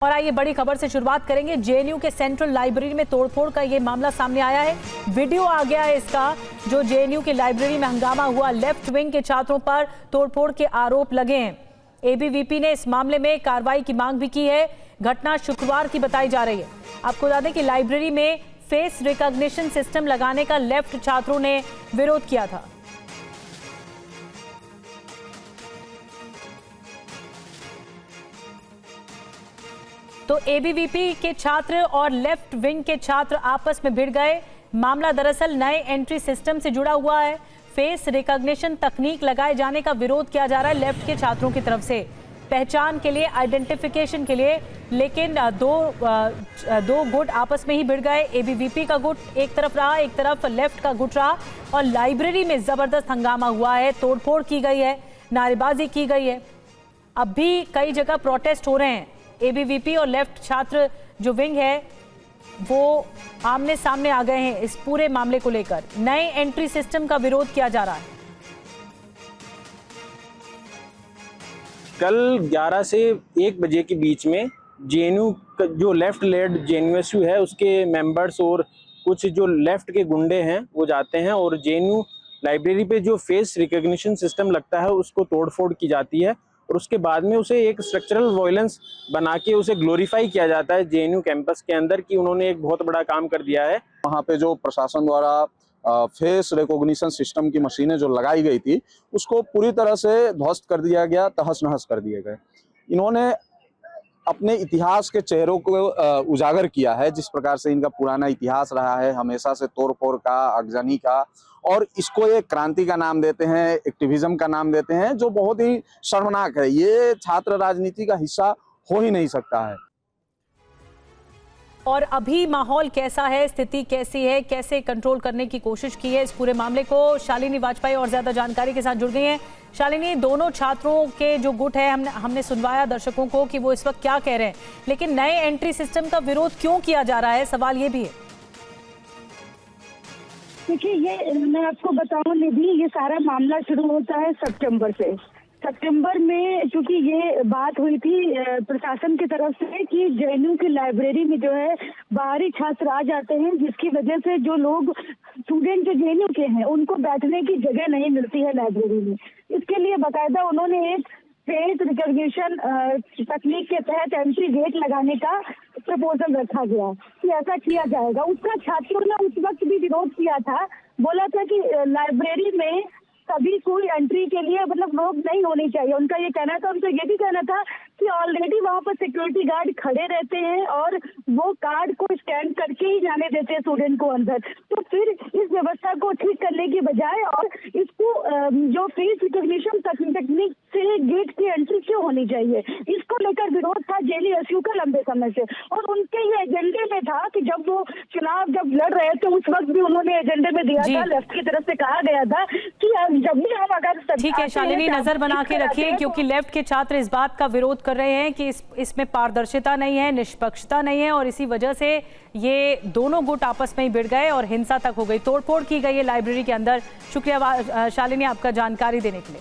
और आइए बड़ी खबर से शुरुआत करेंगे। जेएनयू के सेंट्रल लाइब्रेरी में तोड़फोड़ का ये मामला सामने आया है। वीडियो आ गया है इसका, जो जेएनयू की लाइब्रेरी में हंगामा हुआ। लेफ्ट विंग के छात्रों पर तोड़फोड़ के आरोप लगे हैं। एबीवीपी ने इस मामले में कार्रवाई की मांग भी की है। घटना शुक्रवार की बताई जा रही है। आपको बता दें कि लाइब्रेरी में फेस रिकॉग्निशन सिस्टम लगाने का लेफ्ट छात्रों ने विरोध किया था। तो एबीवीपी के छात्र और लेफ्ट विंग के छात्र आपस में भिड़ गए। मामला दरअसल नए एंट्री सिस्टम से जुड़ा हुआ है। फेस रिकॉग्निशन तकनीक लगाए जाने का विरोध किया जा रहा है लेफ्ट के छात्रों की तरफ से, पहचान के लिए, आइडेंटिफिकेशन के लिए। लेकिन दो गुट आपस में ही भिड़ गए। एबीवीपी का गुट एक तरफ रहा, एक तरफ लेफ्ट का गुट रहा और लाइब्रेरी में जबरदस्त हंगामा हुआ है। तोड़फोड़ की गई है, नारेबाजी की गई है। अब भी कई जगह प्रोटेस्ट हो रहे हैं। एबीवीपी और लेफ्ट छात्र जो विंग है वो आमने सामने आ गए हैं इस पूरे मामले को लेकर। नए एंट्री सिस्टम का विरोध किया जा रहा है। कल 11 से 1 बजे के बीच में जेएनयू जो लेफ्ट लेड जेएनयूएसयू है उसके मेंबर्स और कुछ जो लेफ्ट के गुंडे हैं वो जाते हैं और जेएनयू लाइब्रेरी पे जो फेस रिकॉग्निशन सिस्टम लगता है उसको तोड़फोड़ की जाती है और उसके बाद में उसे एक स्ट्रक्चरल वायलेंस बना के उसे ग्लोरीफाई किया जाता है जेएनयू कैंपस के अंदर कि उन्होंने एक बहुत बड़ा काम कर दिया है। वहाँ पे जो प्रशासन द्वारा फेस रिकॉग्निशन सिस्टम की मशीनें जो लगाई गई थी उसको पूरी तरह से ध्वस्त कर दिया गया, तहस नहस कर दिए गए। इन्होंने अपने इतिहास के चेहरों को उजागर किया है, जिस प्रकार से इनका पुराना इतिहास रहा है हमेशा से तोड़फोड़ का, आगजनी का, और इसको एक क्रांति का नाम देते हैं, एक्टिविज्म का नाम देते हैं, जो बहुत ही शर्मनाक है। ये छात्र राजनीति का हिस्सा हो ही नहीं सकता है। और अभी माहौल कैसा है, स्थिति कैसी है, कैसे कंट्रोल करने की कोशिश की है इस पूरे मामले को? शालिनी वाजपेयी और ज्यादा जानकारी के साथ जुड़ गई हैं। शालिनी, दोनों छात्रों के जो गुट है हमने सुनवाया दर्शकों को कि वो इस वक्त क्या कह रहे हैं, लेकिन नए एंट्री सिस्टम का विरोध क्यों किया जा रहा है, सवाल ये भी है। देखिए, ये मैं आपको बताऊं निधि, ये सारा मामला शुरू होता है सितंबर से। सितंबर में चूंकि ये बात हुई थी प्रशासन की तरफ से कि जेएनयू की लाइब्रेरी में जो है बाहरी छात्र आ जाते हैं, जिसकी वजह से जो लोग स्टूडेंट जो जेएनयू के हैं उनको बैठने की जगह नहीं मिलती है लाइब्रेरी में। इसके लिए बाकायदा उन्होंने एक फेस रिकॉग्निशन तकनीक के तहत एंट्री गेट लगाने का प्रपोजल रखा गया कि ऐसा किया जाएगा। उसका छात्रों ने उस वक्त भी विरोध किया था, बोला था कि लाइब्रेरी में सभी कोई एंट्री के लिए मतलब लोग नहीं होनी चाहिए। उनका ये कहना था, उनका ये भी कहना था कि ऑलरेडी वहाँ पर सिक्योरिटी गार्ड खड़े रहते हैं और वो कार्ड को स्कैन करके ही जाने देते हैं स्टूडेंट को अंदर। तो फिर इस व्यवस्था को ठीक करने की बजाय और इसको जो फेस रिकॉग्निशन तकनीक से गेट की एंट्री क्यों होनी चाहिए, इसको लेकर विरोध था जेएनयूएसयू का लंबे समय से। और उनके ये एजेंडे में था कि जब वो चुनाव जब लड़ रहे थे उस वक्त भी उन्होंने एजेंडे में दिया था, लेफ्ट की तरफ से कहा गया था कि जब भी हम अगर ठीक है शालिनी, नजर बना के रखिए क्योंकि लेफ्ट के छात्र इस बात का विरोध कर रहे हैं कि इसमें पारदर्शिता नहीं है, निष्पक्षता नहीं है और इसी वजह से ये दोनों गुट आपस में ही भिड़ गए और हिंसा तक हो गई, तोड़फोड़ की गई है लाइब्रेरी के अंदर। शुक्रिया शालिनी आपका जानकारी देने के लिए।